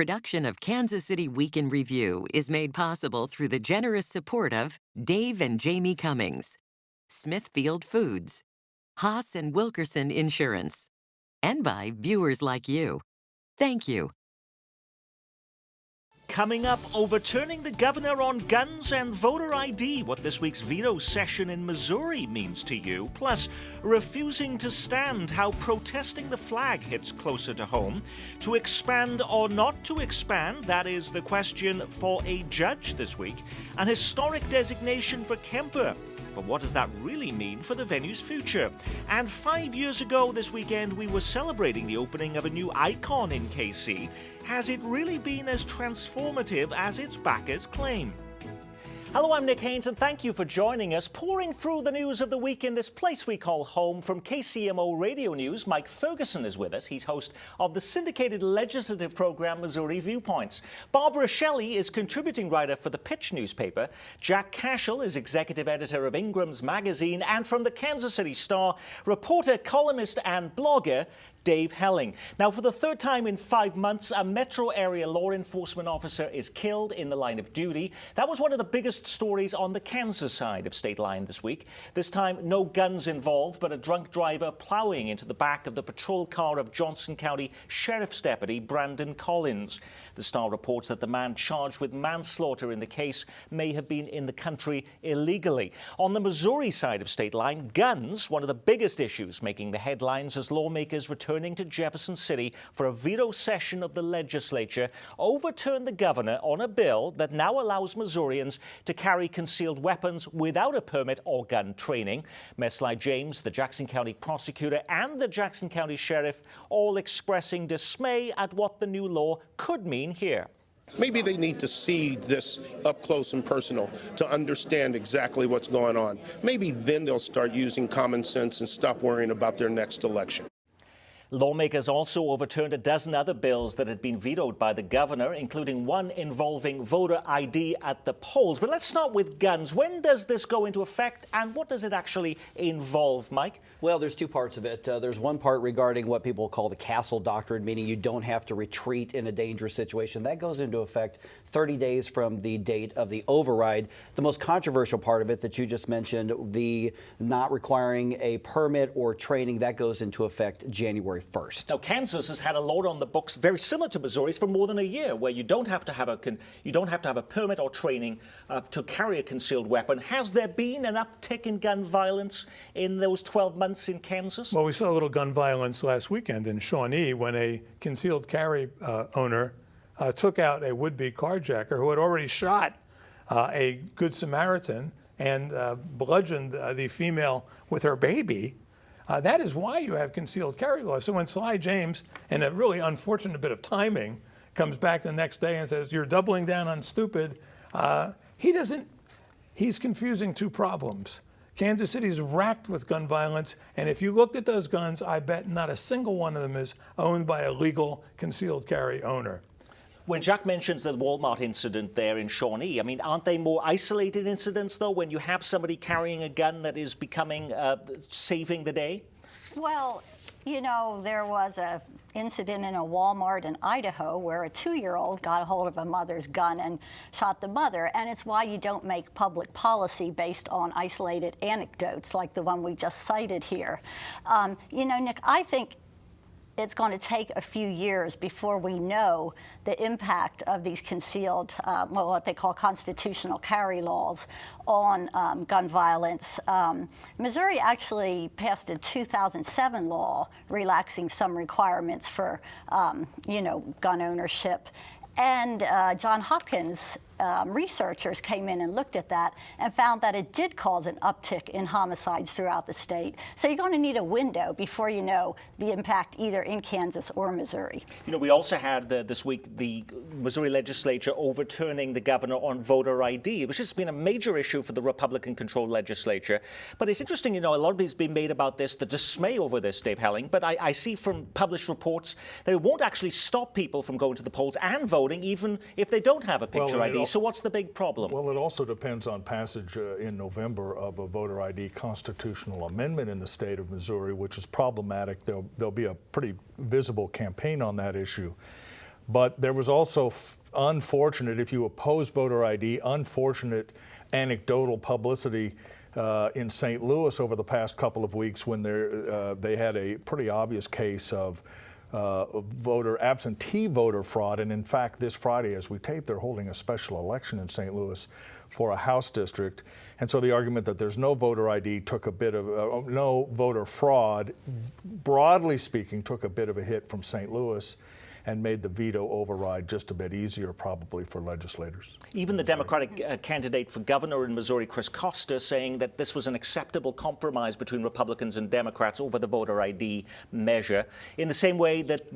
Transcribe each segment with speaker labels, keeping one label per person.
Speaker 1: Production of Kansas City Week in Review is made possible through the generous support of Dave and Jamie Cummings, Smithfield Foods, Haas and Wilkerson Insurance, and by viewers like you. Thank you.
Speaker 2: Coming up, overturning the governor on guns and voter ID, what this week's veto session in Missouri means to you, plus refusing to stand, how protesting the flag hits closer to home. To expand or not to expand, that is the question for a judge this week. An historic designation for Kemper. But what does that really mean for the venue's future? And 5 years ago this weekend, we were celebrating the opening of a new icon in KC. Has it really been as transformative as its backers claim? Hello, I'm Nick Haynes, and thank you for joining us. Pouring through the news of the week in this place we call home from KCMO Radio News, Mike Ferguson is with us. He's host of the syndicated legislative program Missouri Viewpoints. Barbara Shelley is contributing writer for the Pitch newspaper. Jack Cashel is executive editor of Ingram's Magazine. And from the Kansas City Star, reporter, columnist, and blogger Dave Helling. Now, for the third time in 5 months, a metro area law enforcement officer is killed in the line of duty. That was one of the biggest stories on the Kansas side of state line this week. This time, no guns involved, but a drunk driver plowing into the back of the patrol car of Johnson County Sheriff's Deputy Brandon Collins. The Star reports that the man charged with manslaughter in the case may have been in the country illegally. On the Missouri side of state line, guns, one of the biggest issues making the headlines as lawmakers returning to Jefferson City for a veto session of the legislature, overturned the governor on a bill that now allows Missourians to carry concealed weapons without a permit or gun training. Mesli James, the Jackson County prosecutor, and the Jackson County sheriff all expressing dismay at what the new law could mean here.
Speaker 3: Maybe they need to see this up close and personal to understand exactly what's going on. Maybe then they'll start using common sense and stop worrying about their next election.
Speaker 2: Lawmakers also overturned a dozen other bills that had been vetoed by the governor, including one involving voter ID at the polls. But let's start with guns. When does this go into effect, and what does it actually involve, Mike?
Speaker 4: Well, there's two parts of it. There's one part regarding what people call the castle doctrine, meaning you don't have to retreat in a dangerous situation. That goes into effect 30 days from the date of the override. The most controversial part of it that you just mentioned, the not requiring a permit or training, that goes into effect January 1st.
Speaker 2: Now, Kansas has had a law on the books very similar to Missouri's for more than a year, where you don't have to have a permit or training to carry a concealed weapon. Has there been an uptick in gun violence in those 12 months in Kansas?
Speaker 5: Well, we saw a little gun violence last weekend in Shawnee when a concealed carry owner took out a would-be carjacker who had already shot a Good Samaritan and bludgeoned the female with her baby. That is why you have concealed carry laws. So when Sly James, in a really unfortunate bit of timing, comes back the next day and says, you're doubling down on stupid, he's confusing two problems. Kansas City is racked with gun violence, and if you looked at those guns, I bet not a single one of them is owned by a legal concealed carry owner.
Speaker 2: When Jack mentions the Walmart incident there in Shawnee, I mean, aren't they more isolated incidents, though, when you have somebody carrying a gun that is becoming, saving the day?
Speaker 6: Well, you know, there was an incident in a Walmart in Idaho where a 2-year-old got a hold of a mother's gun and shot the mother. And it's why you don't make public policy based on isolated anecdotes like the one we just cited here. You know, Nick, I think it's going to take a few years before we know the impact of these concealed, what they call constitutional carry laws on gun violence. Missouri actually passed a 2007 law relaxing some requirements for, gun ownership. And Johns Hopkins researchers came in and looked at that and found that it did cause an uptick in homicides throughout the state. So you're going to need a window before you know the impact either in Kansas or Missouri.
Speaker 2: You know, we also had this week the Missouri legislature overturning the governor on voter ID, which has been a major issue for the Republican-controlled legislature. But it's interesting, you know, a lot has been made about this, the dismay over this, Dave Helling. But I see from published reports that it won't actually stop people from going to the polls and voting, even if they don't have a picture ID. So what's the big problem?
Speaker 7: Well, it also depends on passage in November of a voter ID constitutional amendment in the state of Missouri, which is problematic. There'll be a pretty visible campaign on that issue. But there was also unfortunate, if you oppose voter ID, unfortunate anecdotal publicity in St. Louis over the past couple of weeks when they had a pretty obvious case of absentee voter fraud. And in fact, this Friday, as we tape, they're holding a special election in St. Louis for a House district. And so the argument that there's no voter ID took a bit of, no voter fraud, broadly speaking, took a bit of a hit from St. Louis and made the veto override just a bit easier probably for legislators.
Speaker 2: Even the Democratic candidate for governor in Missouri, Chris Coster, saying that this was an acceptable compromise between Republicans and Democrats over the voter ID measure, in the same way that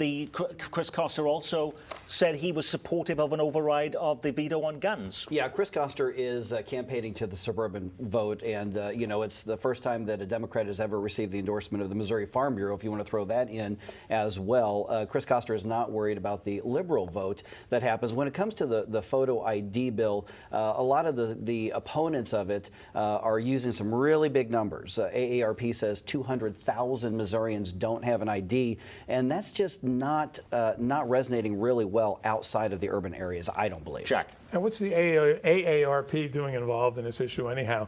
Speaker 2: Chris Coster also said he was supportive of an override of the veto on guns.
Speaker 4: Yeah, Chris Coster is campaigning to the suburban vote, and you know, it's the first time that a Democrat has ever received the endorsement of the Missouri Farm Bureau, if you want to throw that in as well. Chris Coster is not worried about the liberal vote that happens. When it comes to the photo ID bill, a lot of the opponents of it are using some really big numbers. AARP says 200,000 Missourians don't have an ID, and that's just not resonating really well outside of the urban areas, I don't believe.
Speaker 2: Jack.
Speaker 5: And what's the AARP doing involved in this issue anyhow?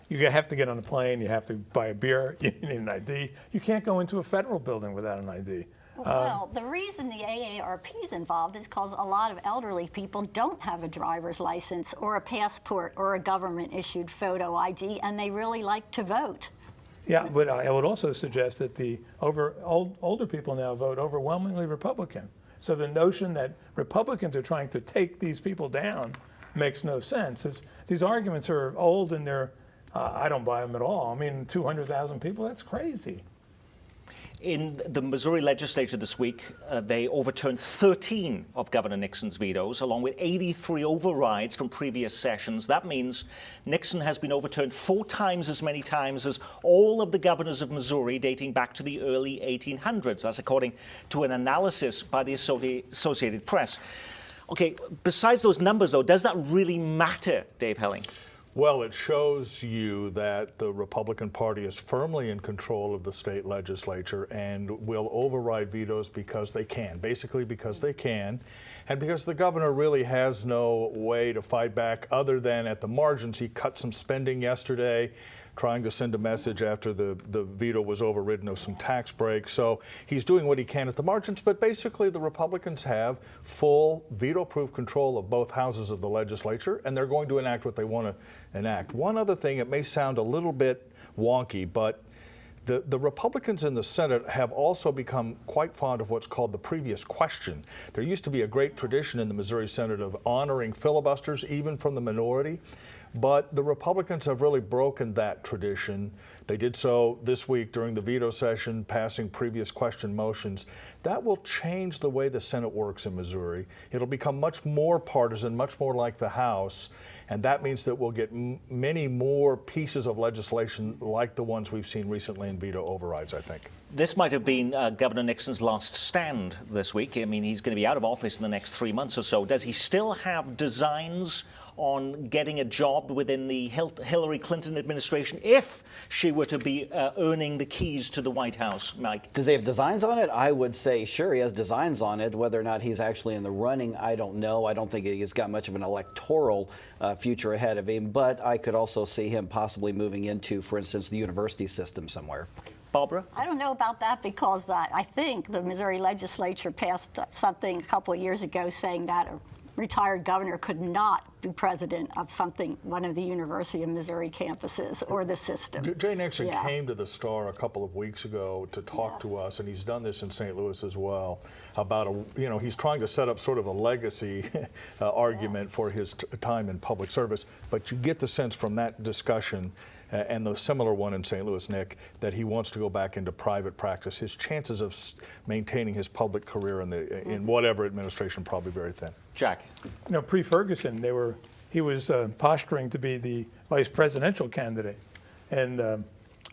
Speaker 5: You have to get on a plane, you have to buy a beer, you need an ID. You can't go into a federal building without an ID.
Speaker 6: Well, the reason the AARP is involved is because a lot of elderly people don't have a driver's license or a passport or a government-issued photo ID, and they really like to vote.
Speaker 5: Yeah, but I would also suggest that the older people now vote overwhelmingly Republican. So the notion that Republicans are trying to take these people down makes no sense. These arguments are old and I don't buy them at all. I mean, 200,000 people, that's crazy.
Speaker 2: In the Missouri legislature this week, they overturned 13 of Governor Nixon's vetoes, along with 83 overrides from previous sessions. That means Nixon has been overturned 4 times as many times as all of the governors of Missouri dating back to the early 1800s. That's according to an analysis by the Associated Press. Okay, besides those numbers, though, does that really matter, Dave Helling?
Speaker 7: Well, it shows you that the Republican Party is firmly in control of the state legislature and will override vetoes because they can, basically because they can, and because the governor really has no way to fight back other than at the margins. He cut some spending yesterday, trying to send a message after the veto was overridden of some tax breaks. So he's doing what he can at the margins, but basically the Republicans have full veto-proof control of both houses of the legislature, and they're going to enact what they want to enact. One other thing, it may sound a little bit wonky, but the Republicans in the Senate have also become quite fond of what's called the previous question. There used to be a great tradition in the Missouri Senate of honoring filibusters, even from the minority. But the Republicans have really broken that tradition. They did so this week during the veto session, passing previous question motions. That will change the way the Senate works in Missouri. It'll become much more partisan, much more like the House, and that means that we'll get many more pieces of legislation like the ones we've seen recently in veto overrides, I think.
Speaker 2: This might have been Governor Nixon's last stand this week. I mean, he's going to be out of office in the next 3 months or so. Does he still have designs on getting a job within the Hillary Clinton administration if she were to be earning the keys to the White House, Mike?
Speaker 4: Does he have designs on it? I would say, sure, he has designs on it. Whether or not he's actually in the running, I don't know. I don't think he's got much of an electoral future ahead of him, but I could also see him possibly moving into, for instance, the university system somewhere.
Speaker 2: Barbara?
Speaker 6: I don't know about that because I think the Missouri legislature passed something a couple of years ago saying that a retired governor could not be president of one of the University of Missouri campuses or the system.
Speaker 7: Jay Nixon came to the Star a couple of weeks ago to talk to us, and he's done this in St. Louis as well, about he's trying to set up sort of a legacy argument for his time in public service. But you get the sense from that discussion and the similar one in St. Louis, Nick, that he wants to go back into private practice. His chances of maintaining his public career in whatever administration probably very thin.
Speaker 2: Jack?
Speaker 5: Pre-Ferguson, he was posturing to be the vice presidential candidate, and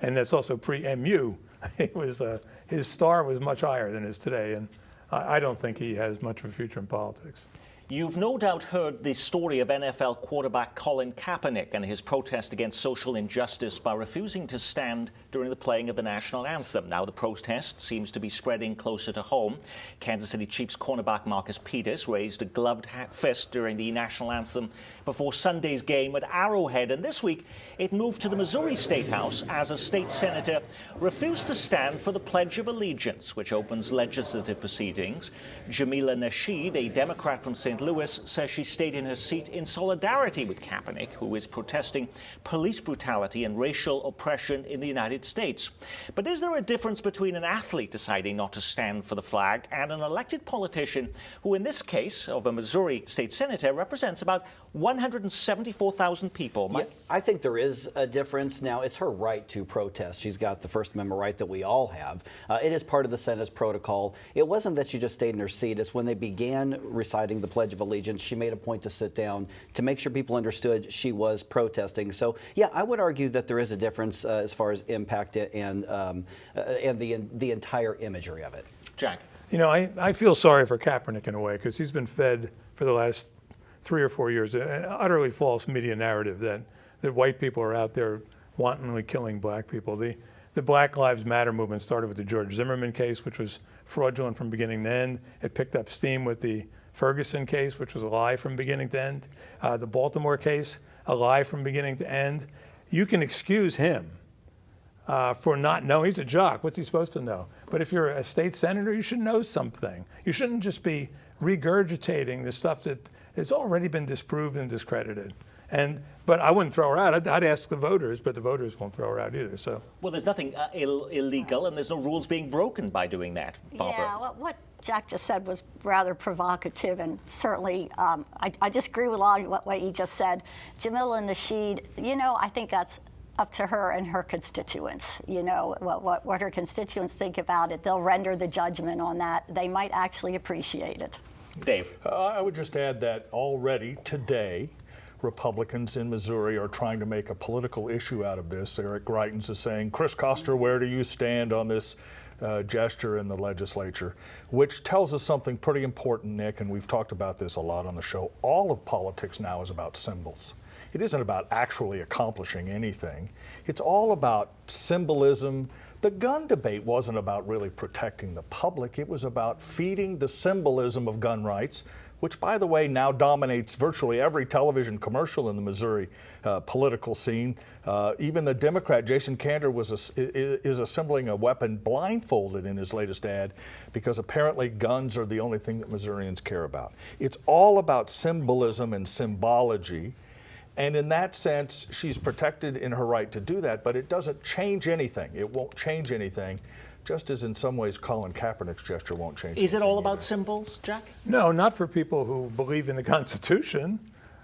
Speaker 5: that's also pre-MU. His star was much higher than it is today, and I don't think he has much of a future in politics.
Speaker 2: You've no doubt heard the story of NFL quarterback Colin Kaepernick and his protest against social injustice by refusing to stand during the playing of the national anthem. Now the protest seems to be spreading closer to home. Kansas City Chiefs cornerback Marcus Peters raised a gloved fist during the national anthem before Sunday's game at Arrowhead. And this week, it moved to the Missouri State House as a state senator refused to stand for the Pledge of Allegiance, which opens legislative proceedings. Jamila Nasheed, a Democrat from St. Louis, says she stayed in her seat in solidarity with Kaepernick, who is protesting police brutality and racial oppression in the United States. But is there a difference between an athlete deciding not to stand for the flag and an elected politician who, in this case of a Missouri state senator, represents about 174,000 people?
Speaker 4: Yeah, I think there is a difference. Now, it's her right to protest. She's got the First Amendment right that we all have. It is part of the Senate's protocol. It wasn't that she just stayed in her seat. It's when they began reciting the Pledge of Allegiance, she made a point to sit down to make sure people understood she was protesting. So, yeah, I would argue that there is a difference as far as impact and the entire imagery of it.
Speaker 2: Jack.
Speaker 5: You know, I feel sorry for Kaepernick in a way because he's been fed for the last 3 or 4 years an utterly false media narrative that white people are out there wantonly killing black people. The Black Lives Matter movement started with the George Zimmerman case, which was fraudulent from beginning to end. It picked up steam with the Ferguson case, which was a lie from beginning to end. The Baltimore case, a lie from beginning to end. You can excuse him for not knowing. He's a jock. What's he supposed to know? But if you're a state senator, you should know something. You shouldn't just be regurgitating the stuff that has already been disproven and discredited. But I wouldn't throw her out. I'd ask the voters, but the voters won't throw her out either. So.
Speaker 2: Well, there's nothing illegal, and there's no rules being broken by doing that, Barbara.
Speaker 6: Yeah, well, what Jack just said was rather provocative, and certainly I disagree with a lot of what he just said. Jamila Nasheed, you know, I think that's up to her and her constituents. You know, what her constituents think about it. They'll render the judgment on that. They might actually appreciate it.
Speaker 2: Dave.
Speaker 7: I would just add that already today, Republicans in Missouri are trying to make a political issue out of this. Eric Greitens is saying, Chris Koster, where do you stand on this gesture in the legislature? Which tells us something pretty important, Nick, and we've talked about this a lot on the show. All of politics now is about symbols. It isn't about actually accomplishing anything. It's all about symbolism. The gun debate wasn't about really protecting the public. It was about feeding the symbolism of gun rights, which, by the way, now dominates virtually every television commercial in the Missouri political scene. Even the Democrat, Jason Kander, is assembling a weapon blindfolded in his latest ad because apparently guns are the only thing that Missourians care about. It's all about symbolism and symbology. And in that sense, she's protected in her right to do that, but it doesn't change anything. It won't change anything, just as in some ways Colin Kaepernick's gesture won't change anything.
Speaker 2: Is it all about
Speaker 7: either.
Speaker 2: Symbols, Jack?
Speaker 5: No, not for people who believe in the Constitution.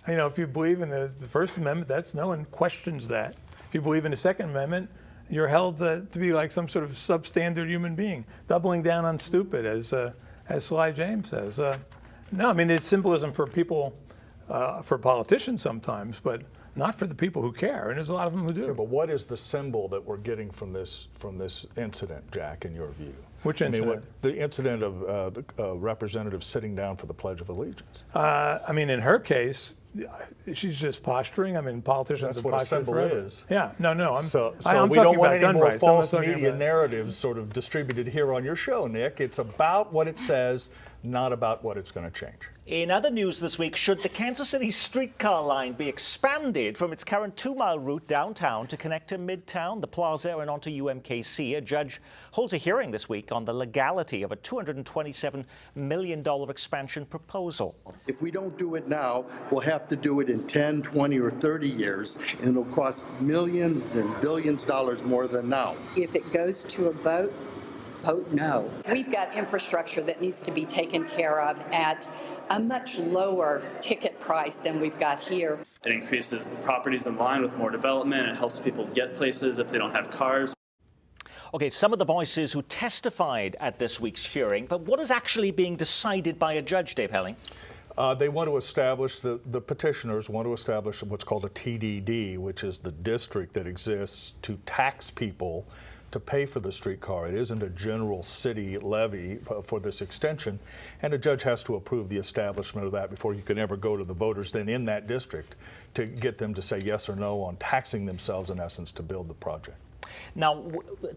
Speaker 5: You know, if you believe in the First Amendment, no one questions that. If you believe in the Second Amendment, you're held to be like some sort of substandard human being, doubling down on stupid, as Sly James says. No, I mean, it's symbolism for people. For politicians sometimes, but not for the people who care, and there's a lot of them who do.
Speaker 7: Yeah, but what is the symbol that we're getting from this incident, Jack, in your view?
Speaker 5: Which incident?
Speaker 7: The incident of the representative sitting down for the Pledge of Allegiance.
Speaker 5: I mean, in her case, she's just posturing. I mean, politicians
Speaker 7: That's
Speaker 5: have
Speaker 7: what a
Speaker 5: postured
Speaker 7: symbol
Speaker 5: forever.
Speaker 7: is.
Speaker 5: Yeah, no. I'm
Speaker 7: we
Speaker 5: talking
Speaker 7: don't want
Speaker 5: about
Speaker 7: any
Speaker 5: gun
Speaker 7: more
Speaker 5: rights. I'm not
Speaker 7: false
Speaker 5: talking
Speaker 7: media
Speaker 5: about-
Speaker 7: narratives sort of distributed here on your show, Nick. It's about what it says, not about what it's going to change.
Speaker 2: In other news this week, should the Kansas City streetcar line be expanded from its current 2-mile route downtown to connect to Midtown, the Plaza, and onto UMKC? A judge holds a hearing this week on the legality of a $227 million expansion proposal.
Speaker 8: If we don't do it now, we'll have to do it in 10, 20, or 30 years, and it'll cost millions and billions of dollars more than now.
Speaker 9: If it goes to a vote no.
Speaker 10: We've got infrastructure that needs to be taken care of at a much lower ticket price than we've got here.
Speaker 11: It increases the properties in line with more development. It helps people get places if they don't have cars.
Speaker 2: Okay, some of the voices who testified at this week's hearing, but what is actually being decided by a judge, Dave Helling?
Speaker 7: They want to establish, the petitioners want to establish what's called a TDD, which is the district that exists to tax people to pay for the streetcar. It isn't a general city levy for this extension, and a judge has to approve the establishment of that before you can ever go to the voters then in that district to get them to say yes or no on taxing themselves, in essence, to build the project.
Speaker 2: Now,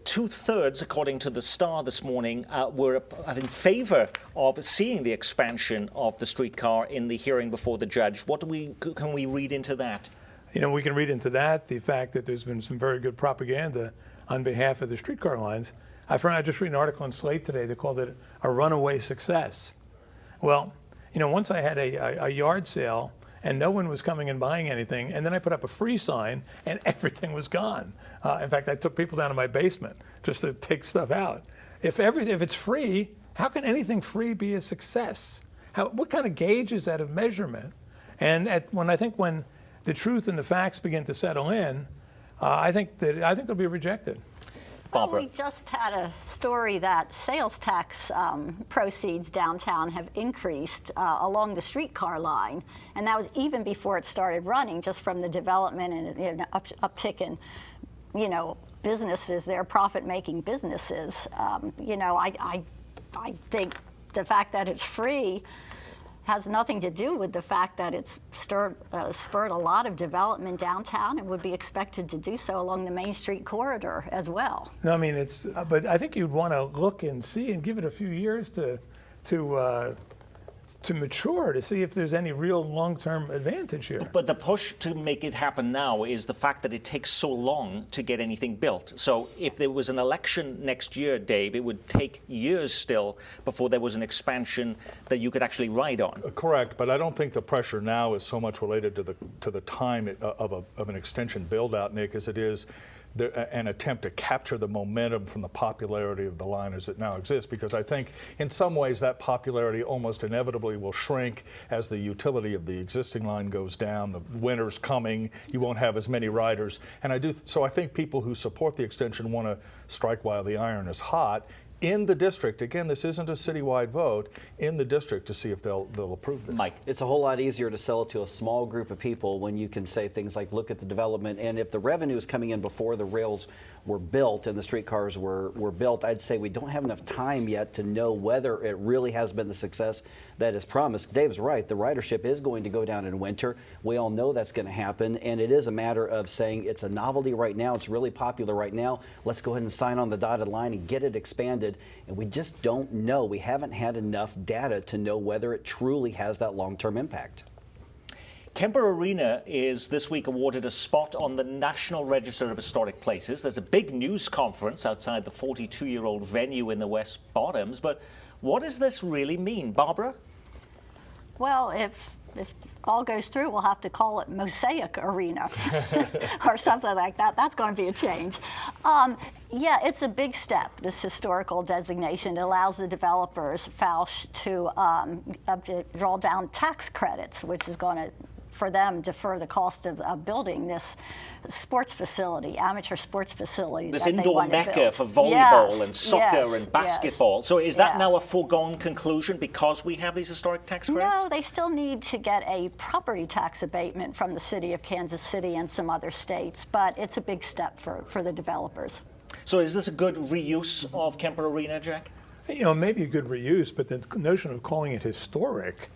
Speaker 2: 2/3, according to the Star this morning, were in favor of seeing the expansion of the streetcar in the hearing before the judge. What can we read into that?
Speaker 5: You know, we can read into that the fact that there's been some very good propaganda on behalf of the streetcar lines. I just read an article in Slate today that called it a runaway success. Well, you know, once I had a yard sale and no one was coming and buying anything, and then I put up a free sign and everything was gone. In fact, I took people down to my basement just to take stuff out. If it's free, how can anything free be a success? What kind of gauge is that of measurement? And when the truth and the facts begin to settle in, I think it'll be rejected.
Speaker 6: Well, we just had a story that sales tax proceeds downtown have increased along the streetcar line, and that was even before it started running, just from the development and uptick in, you know, businesses, their profit-making businesses. You know, I think the fact that it's free has nothing to do with the fact that it's spurred a lot of development downtown and would be expected to do so along the Main Street corridor as well.
Speaker 5: No, I mean, but I think you'd want to look and see and give it a few years to mature to see if there's any real long-term advantage here.
Speaker 2: But the push to make it happen now is the fact that it takes so long to get anything built. So if there was an election next year, Dave, it would take years still before there was an expansion that you could actually ride on.
Speaker 7: Correct, but I don't think the pressure now is so much related to the time of an extension build-out, Nick, as it is an attempt to capture the momentum from the popularity of the line as it now exists, because I think in some ways that popularity almost inevitably will shrink as the utility of the existing line goes down. The winter's coming, you won't have as many riders, and I think people who support the extension want to strike while the iron is hot in the district. Again, this isn't a citywide vote, in the district, to see if they'll approve this.
Speaker 4: Mike, it's a whole lot easier to sell it to a small group of people when you can say things like, look at the development, and if the revenue is coming in before the rails were built and the streetcars were built, I'd say we don't have enough time yet to know whether it really has been the success that is promised. Dave's right, the ridership is going to go down in winter. We all know that's going to happen, and it is a matter of saying it's a novelty right now, it's really popular right now, let's go ahead and sign on the dotted line and get it expanded, and we just don't know. We haven't had enough data to know whether it truly has that long-term impact.
Speaker 2: Kemper Arena is this week awarded a spot on the National Register of Historic Places. There's a big news conference outside the 42-year-old venue in the West Bottoms, but what does this really mean, Barbara?
Speaker 6: Well, if all goes through, we'll have to call it Mosaic Arena or something like that. That's going to be a change. Yeah, it's a big step, this historical designation. It allows the developers, Fausch, to draw down tax credits, which is going to, for them, defer the cost of building this sports facility, amateur sports facility.
Speaker 2: This
Speaker 6: that
Speaker 2: indoor mecca for volleyball and soccer and basketball. So is that now a foregone conclusion because we have these historic tax credits?
Speaker 6: No, they still need to get a property tax abatement from the city of Kansas City and some other states, but it's a big step for the developers.
Speaker 2: So is this a good reuse of Kemper Arena, Jack?
Speaker 5: You know, maybe a good reuse, but the notion of calling it historic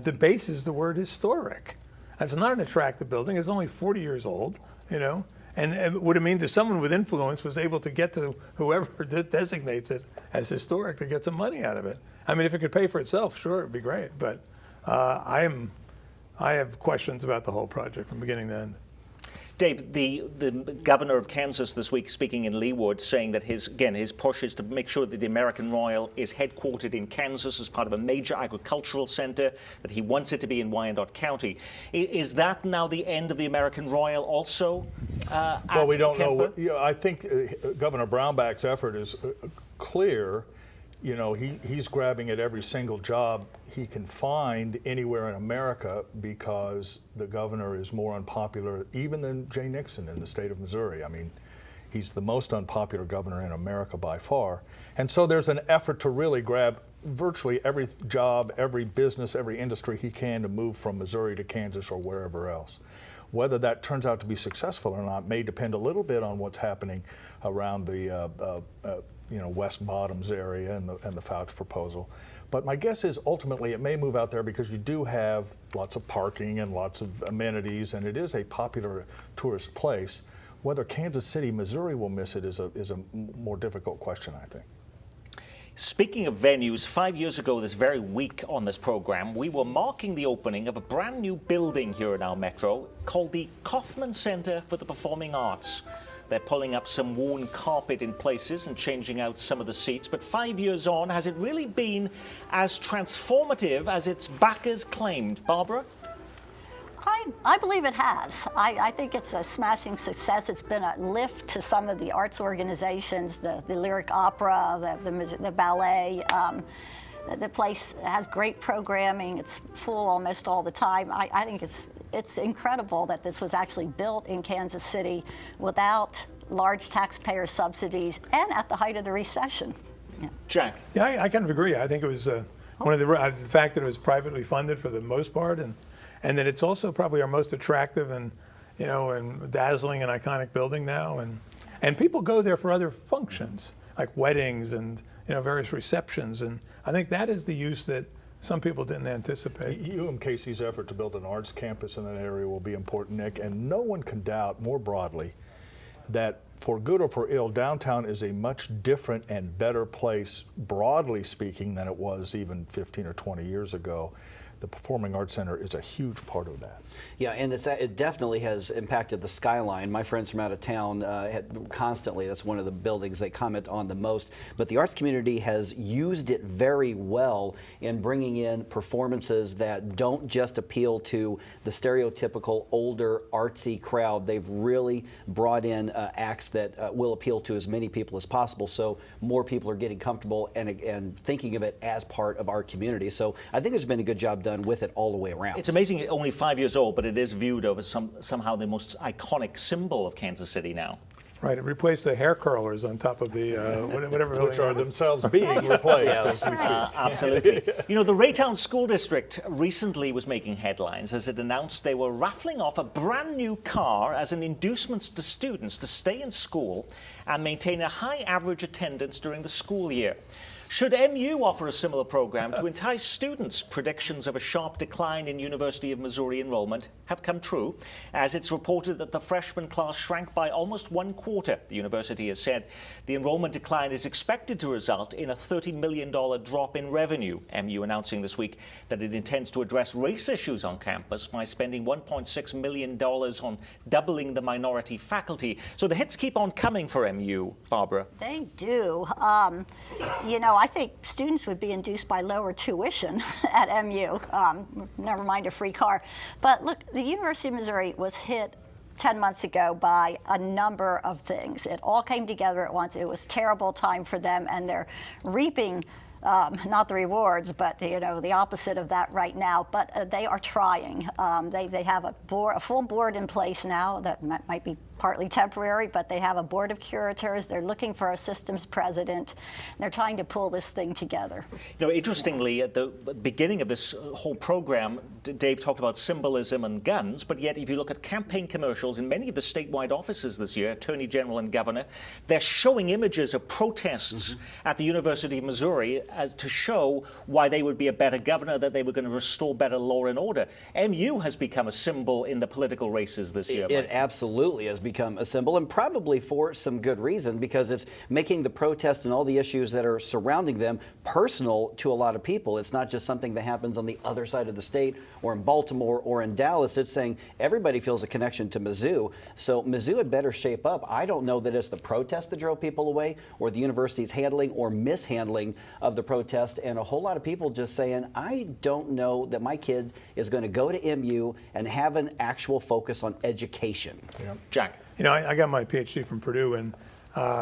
Speaker 5: debases the word historic. It's not an attractive building. It's only 40 years old, you know. And what it means is someone with influence was able to get to whoever designates it as historic to get some money out of it. I mean, if it could pay for itself, sure, it'd be great. But I have questions about the whole project from beginning to end.
Speaker 2: Dave, the governor of Kansas this week speaking in Leawood, saying that his push is to make sure that the American Royal is headquartered in Kansas as part of a major agricultural center, that he wants it to be in Wyandotte County. Is that now the end of the American Royal also?
Speaker 7: Well, we don't know. I think Governor Brownback's effort is clear. You know, he's grabbing at every single job he can find anywhere in America because the governor is more unpopular even than Jay Nixon in the state of Missouri. I mean, he's the most unpopular governor in America by far. And so there's an effort to really grab virtually every job, every business, every industry he can to move from Missouri to Kansas or wherever else. Whether that turns out to be successful or not may depend a little bit on what's happening around the West Bottoms area and the Fouch proposal. But my guess is ultimately it may move out there because you do have lots of parking and lots of amenities, and it is a popular tourist place. Whether Kansas City, Missouri will miss it is a more difficult question, I think.
Speaker 2: Speaking of venues, 5 years ago this very week on this program, we were marking the opening of a brand new building here in our metro called the Kaufman Center for the Performing Arts. They're pulling up some worn carpet in places and changing out some of the seats. But 5 years on, has it really been as transformative as its backers claimed? Barbara?
Speaker 6: I believe it has. I think it's a smashing success. It's been a lift to some of the arts organizations, the lyric opera, the ballet. The place has great programming. It's full almost all the time. I think it's incredible that this was actually built in Kansas City without large taxpayer subsidies and at the height of the recession. Yeah.
Speaker 2: Jack?
Speaker 5: Yeah, I kind of agree. I think it was one of the fact that it was privately funded for the most part, and that it's also probably our most attractive and dazzling and iconic building now, and people go there for other functions like weddings and various receptions, and I think that is the use that some people didn't anticipate.
Speaker 7: UMKC's effort to build an arts campus in that area will be important, Nick, and no one can doubt more broadly that for good or for ill, downtown is a much different and better place, broadly speaking, than it was even 15 or 20 years ago. The Performing Arts Center is a huge part of that.
Speaker 4: Yeah, and it definitely has impacted the skyline. My friends from out of town constantly, that's one of the buildings they comment on the most. But the arts community has used it very well in bringing in performances that don't just appeal to the stereotypical older artsy crowd. They've really brought in acts that will appeal to as many people as possible, so more people are getting comfortable and thinking of it as part of our community. So I think there's been a good job done with it all the way around.
Speaker 2: It's amazing, it's only 5 years old, but it is viewed as somehow the most iconic symbol of Kansas City now.
Speaker 5: Right, it replaced the hair curlers on top of the whatever.
Speaker 7: Which are themselves being replaced as we speak.
Speaker 2: Absolutely. The Raytown School District recently was making headlines as it announced they were raffling off a brand new car as an inducement to students to stay in school and maintain a high average attendance during the school year. Should MU offer a similar program to entice students? Predictions of a sharp decline in University of Missouri enrollment have come true, as it's reported that the freshman class shrank by almost 1/4. The university has said the enrollment decline is expected to result in a $30 million drop in revenue. MU announcing this week that it intends to address race issues on campus by spending $1.6 million on doubling the minority faculty. So the hits keep on coming for MU, Barbara.
Speaker 6: They do. I think students would be induced by lower tuition at MU, never mind a free car. But look, the University of Missouri was hit 10 months ago by a number of things. It all came together at once. It was a terrible time for them, and they're reaping not the rewards, but the opposite of that right now. But they are trying. They have a full board in place now that might be partly temporary, but they have a board of curators. They're looking for a systems president. They're trying to pull this thing together.
Speaker 2: Interestingly, at the beginning of this whole program, Dave talked about symbolism and guns, but yet if you look at campaign commercials in many of the statewide offices this year, Attorney General and Governor, they're showing images of protests at the University of Missouri to show why they would be a better governor, that they were going to restore better law and order. MU has become a symbol in the political races this year.
Speaker 4: It absolutely has become a symbol, and probably for some good reason, because it's making the protest and all the issues that are surrounding them personal to a lot of people. It's not just something that happens on the other side of the state or in Baltimore or in Dallas. It's saying everybody feels a connection to Mizzou. So Mizzou had better shape up. I don't know that it's the protest that drove people away or the university's handling or mishandling of the protest, and a whole lot of people just saying, I don't know that my kid is going to go to MU and have an actual focus on education.
Speaker 2: Yeah. Jack.
Speaker 5: I got my PhD from Purdue, and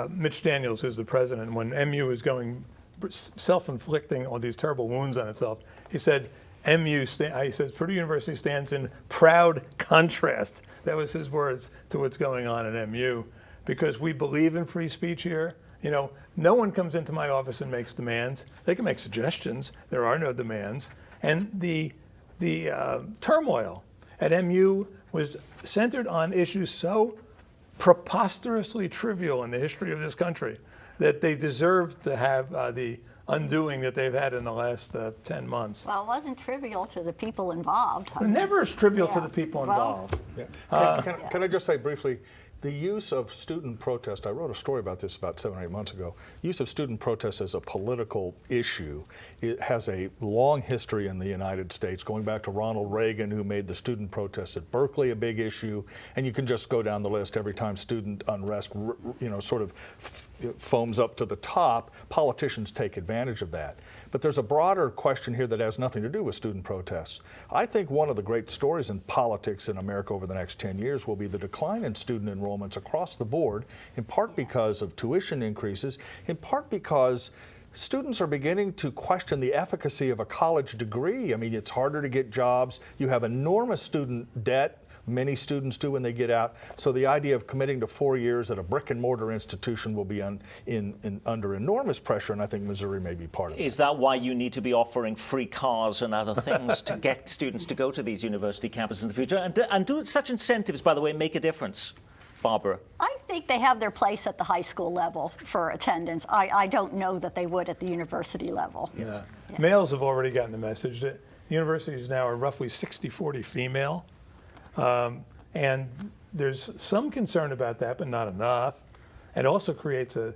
Speaker 5: Mitch Daniels, who's the president, when MU was going self-inflicting all these terrible wounds on itself, he said, he says, Purdue University stands in proud contrast. That was his words to what's going on at MU, because we believe in free speech here. No one comes into my office and makes demands. They can make suggestions. There are no demands. And the turmoil at MU was centered on issues so preposterously trivial in the history of this country that they deserve to have the undoing that they've had in the last 10 months.
Speaker 6: Well, it wasn't trivial to the people involved.
Speaker 5: It never is trivial to
Speaker 6: Yeah.
Speaker 5: the people
Speaker 6: Well,
Speaker 5: involved.
Speaker 7: Can I just say briefly, the use of student protest, I wrote a story about this about 7 or 8 months ago. Use of student protest as a political issue, it has a long history in the United States, going back to Ronald Reagan, who made the student protests at Berkeley a big issue. And you can just go down the list. Every time student unrest, sort of foams up to the top, politicians take advantage of that. But there's a broader question here that has nothing to do with student protests. I think one of the great stories in politics in America over the next 10 years will be the decline in student enrollments across the board, in part because of tuition increases, in part because students are beginning to question the efficacy of a college degree. I mean, it's harder to get jobs. You have enormous student debt. Many students do when they get out. So the idea of committing to 4 years at a brick and mortar institution will be under enormous pressure, and I think Missouri may be part of it.
Speaker 2: Is that why you need to be offering free cars and other things to get students to go to these university campuses in the future? And do such incentives, by the way, make a difference, Barbara?
Speaker 6: I think they have their place at the high school level for attendance. I don't know that they would at the university level.
Speaker 5: Yeah. Males have already gotten the message that universities now are roughly 60-40 female. And there's some concern about that, but not enough. It also creates a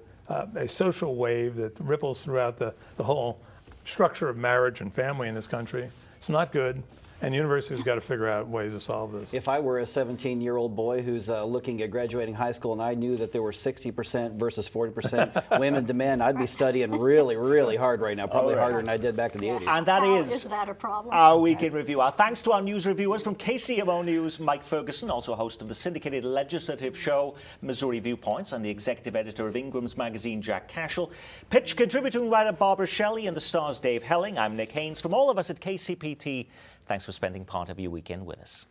Speaker 5: social wave that ripples throughout the whole structure of marriage and family in this country. It's not good. And universities got to figure out ways to solve this.
Speaker 4: If I were a 17-year-old boy who's looking at graduating high school and I knew that there were 60% versus 40% women to men, I'd be studying really, really hard right now, probably harder than I did back in the 80s.
Speaker 2: And that
Speaker 6: Is that a problem?
Speaker 2: our Week in Review. Our thanks to our news reviewers from KCMO News, Mike Ferguson, also host of the syndicated legislative show Missouri Viewpoints, and the executive editor of Ingram's Magazine, Jack Cashel. Pitch contributing writer Barbara Shelley and the Star's Dave Helling. I'm Nick Haynes. From all of us at KCPT, thanks for spending part of your weekend with us.